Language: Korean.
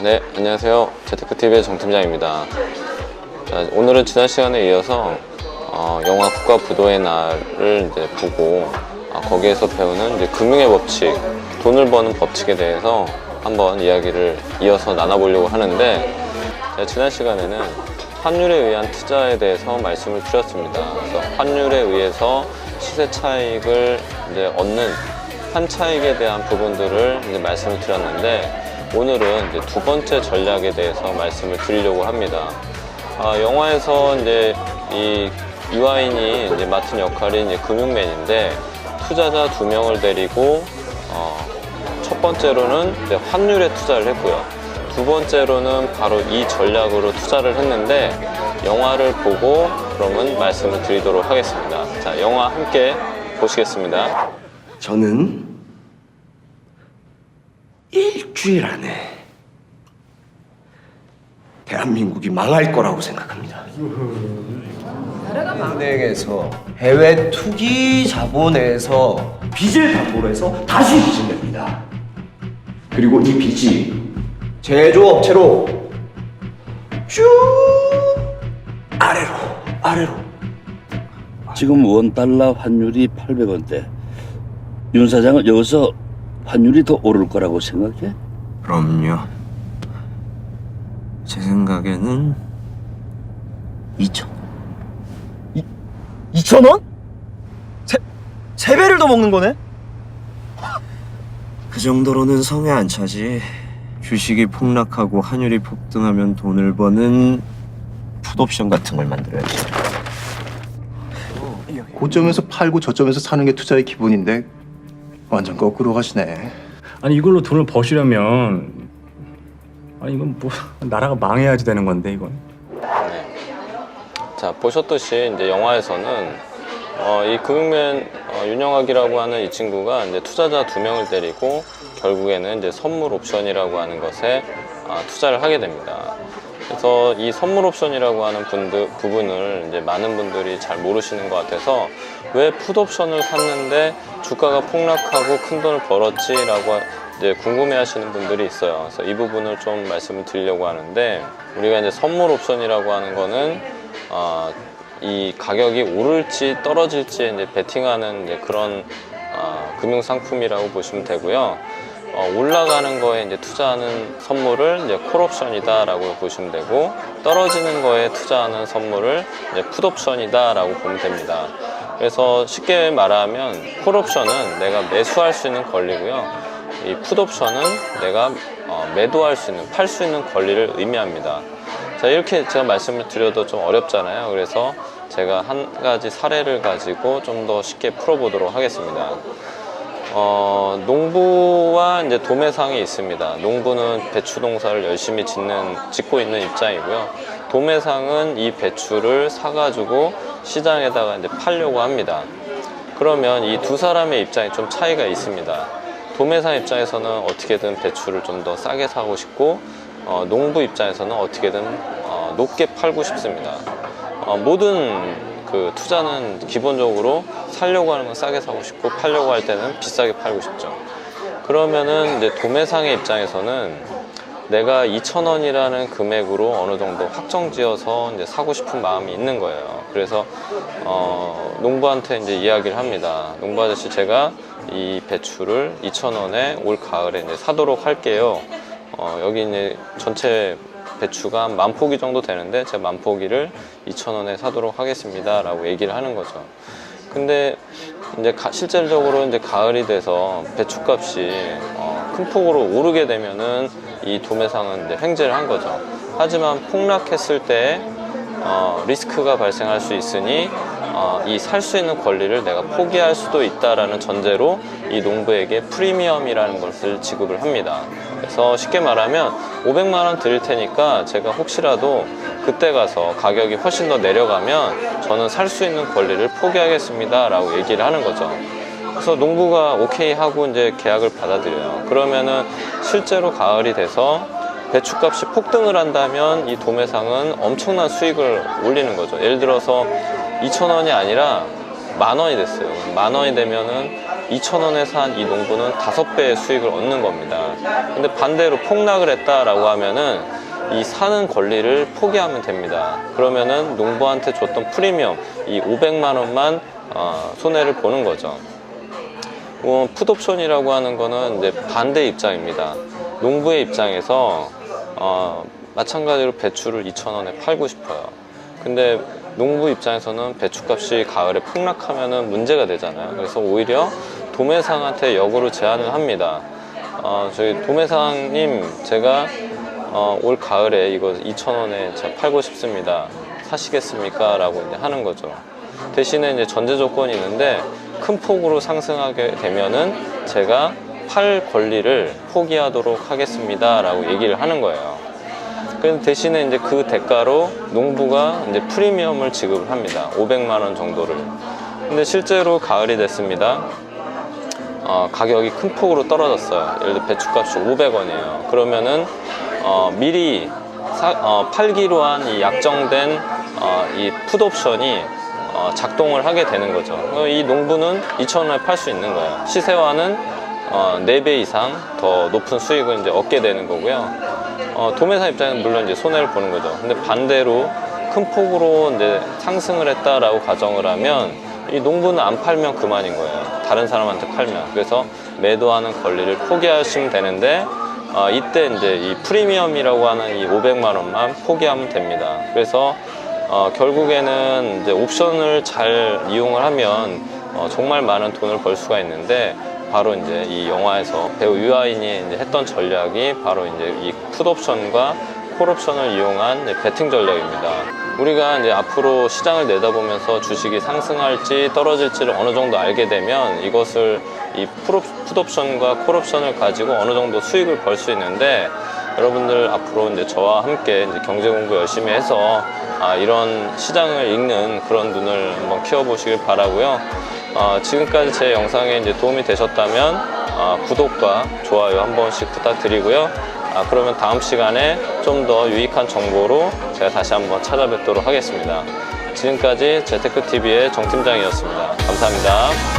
네, 안녕하세요. 재테크TV의 정 팀장입니다. 자, 오늘은 지난 시간에 이어서 영화 국가부도의 날을 이제 보고 거기에서 배우는 이제 금융의 법칙, 돈을 버는 법칙에 대해서 한번 이야기를 이어서 나눠보려고 하는데, 지난 시간에는 환율에 의한 투자에 대해서 말씀을 드렸습니다. 그래서 환율에 의해서 시세 차익을 이제 얻는 한 차익에 대한 부분들을 이제 말씀을 드렸는데, 오늘은 이제 두 번째 전략에 대해서 말씀을 드리려고 합니다. 영화에서 이제 이 유아인이 이제 맡은 역할이 이제 금융맨인데, 투자자 2명을 데리고 첫 번째로는 이제 환율에 투자를 했고요. 두 번째로는 바로 이 전략으로 투자를 했는데, 영화를 보고 그러면 말씀을 드리도록 하겠습니다. 자, 영화 함께 보시겠습니다. 저는 일주일 안에 대한민국이 망할 거라고 생각합니다. 은행에서 해외 투기 자본에서 빚을 담보로 해서 다시 빚을 냅니다. 그리고 이 빚이 제조업체로 쭉 아래로 지금 원달러 환율이 800원대. 윤 사장은 여기서 환율이 더 오를 거라고 생각해? 그럼요. 제 생각에는 2,000원. 2,000원? 세 배를 더 먹는 거네? 그 정도로는 성에 안 차지. 주식이 폭락하고 환율이 폭등하면 돈을 버는 풋옵션 같은 걸 만들어야지. 고점에서 팔고 저점에서 사는 게 투자의 기본인데 완전 거꾸로 가시네. 아니 이걸로 돈을 버시려면 이건 뭐 나라가 망해야지 되는 건데 이건. 네. 자, 보셨듯이 이제 영화에서는 이 금융맨 윤영학이라고 하는 이 친구가 이제 투자자 2명을 데리고 결국에는 이제 선물 옵션이라고 하는 것에 투자를 하게 됩니다. 그래서 이 선물 옵션이라고 하는 부분을 이제 많은 분들이 잘 모르시는 것 같아서, 왜 풋옵션을 샀는데 주가가 폭락하고 큰 돈을 벌었지라고 이제 궁금해하시는 분들이 있어요. 그래서 이 부분을 좀 말씀을 드리려고 하는데, 우리가 이제 선물 옵션이라고 하는 거는 이 가격이 오를지 떨어질지 이제 베팅하는 이제 그런 금융 상품이라고 보시면 되고요. 올라가는 거에 이제 투자하는 선물을 이제 콜옵션이다라고 보시면 되고, 떨어지는 거에 투자하는 선물을 이제 풋옵션이다라고 보면 됩니다. 그래서 쉽게 말하면 콜옵션은 내가 매수할 수 있는 권리고요. 이 풋옵션은 내가 매도할 수 있는, 팔 수 있는 권리를 의미합니다. 자, 이렇게 제가 말씀을 드려도 좀 어렵잖아요. 그래서 제가 한 가지 사례를 가지고 좀 더 쉽게 풀어보도록 하겠습니다. 농부와 이제 도매상이 있습니다. 농부는 배추 농사를 열심히 짓고 있는 입장이고요. 도매상은 이 배추를 사가지고 시장에다가 이제 팔려고 합니다. 그러면 이 두 사람의 입장이 좀 차이가 있습니다. 도매상 입장에서는 어떻게든 배추를 좀 더 싸게 사고 싶고, 농부 입장에서는 어떻게든 높게 팔고 싶습니다. 모든 그 투자는 기본적으로 사려고 하는 건 싸게 사고 싶고, 팔려고 할 때는 비싸게 팔고 싶죠. 그러면은 이제 도매상의 입장에서는 내가 2,000원이라는 금액으로 어느 정도 확정지어서 이제 사고 싶은 마음이 있는 거예요. 그래서 농부한테 이제 이야기를 합니다. 농부 아저씨, 제가 이 배추를 2,000원에 올 가을에 이제 사도록 할게요. 여기 이제 전체 배추가 한 10,000포기 정도 되는데 제가 10,000포기를 2,000원에 사도록 하겠습니다 라고 얘기를 하는 거죠. 근데 이제 실질적으로 이제 가을이 돼서 배추값이 큰 폭으로 오르게 되면은 이 도매상은 이제 횡재를 한 거죠. 하지만 폭락했을 때 리스크가 발생할 수 있으니 이 살 수 있는 권리를 내가 포기할 수도 있다라는 전제로 이 농부에게 프리미엄이라는 것을 지급을 합니다. 그래서 쉽게 말하면 500만 원 드릴 테니까 제가 혹시라도 그때 가서 가격이 훨씬 더 내려가면 저는 살 수 있는 권리를 포기하겠습니다 라고 얘기를 하는 거죠. 그래서 농부가 오케이 하고 이제 계약을 받아들여요. 그러면은 실제로 가을이 돼서 배추값이 폭등을 한다면 이 도매상은 엄청난 수익을 올리는 거죠. 예를 들어서 2,000원이 아니라 10,000원이 됐어요. 10,000원이 되면은 2,000원에 산 이 농부는 5배의 수익을 얻는 겁니다. 근데 반대로 폭락을 했다라고 하면은 이 사는 권리를 포기하면 됩니다. 그러면은 농부한테 줬던 프리미엄 이 500만 원만 손해를 보는 거죠. 풋옵션이라고 하는 거는 이제 반대 입장입니다. 농부의 입장에서 마찬가지로 배추를 2,000원에 팔고 싶어요. 근데 농부 입장에서는 배추값이 가을에 폭락하면은 문제가 되잖아요. 그래서 오히려 도매상한테 역으로 제안을 합니다. 저희 도매상님, 제가 올 가을에 이거 2,000원에 제가 팔고 싶습니다. 사시겠습니까? 라고 이제 하는 거죠. 대신에 이제 전제 조건이 있는데 큰 폭으로 상승하게 되면은 제가 팔 권리를 포기하도록 하겠습니다. 라고 얘기를 하는 거예요. 대신에 이제 그 대가로 농부가 이제 프리미엄을 지급을 합니다. 500만 원 정도를. 근데 실제로 가을이 됐습니다. 가격이 큰 폭으로 떨어졌어요. 예를 들어 배추값이 500원이에요. 그러면은 미리 팔기로 한 이 약정된 이 풋옵션이 작동을 하게 되는 거죠. 이 농부는 2,000원에 팔 수 있는 거예요. 시세와는 4배 이상 더 높은 수익을 이제 얻게 되는 거고요. 도매사 입장에는 물론 이제 손해를 보는 거죠. 근데 반대로 큰 폭으로 이제 상승을 했다라고 가정을 하면 이 농부는 안 팔면 그만인 거예요. 다른 사람한테 팔면. 그래서 매도하는 권리를 포기하시면 되는데 이때 이제 이 프리미엄이라고 하는 이 500만 원만 포기하면 됩니다. 그래서 결국에는 이제 옵션을 잘 이용을 하면 정말 많은 돈을 벌 수가 있는데, 바로 이제 이 영화에서 배우 유아인이 이제 했던 전략이 바로 이제 이 풋옵션과 콜옵션을 이용한 이제 베팅 전략입니다. 우리가 이제 앞으로 시장을 내다보면서 주식이 상승할지 떨어질지를 어느 정도 알게 되면 이것을 이 풋옵션과 콜옵션을 가지고 어느 정도 수익을 벌 수 있는데, 여러분들 앞으로 이제 저와 함께 이제 경제 공부 열심히 해서 이런 시장을 읽는 그런 눈을 한번 키워보시길 바라고요. 지금까지 제 영상에 이제 도움이 되셨다면 구독과 좋아요 한 번씩 부탁드리고요. 그러면 다음 시간에 좀 더 유익한 정보로 제가 다시 한번 찾아뵙도록 하겠습니다. 지금까지 재테크TV의 정 팀장이었습니다. 감사합니다.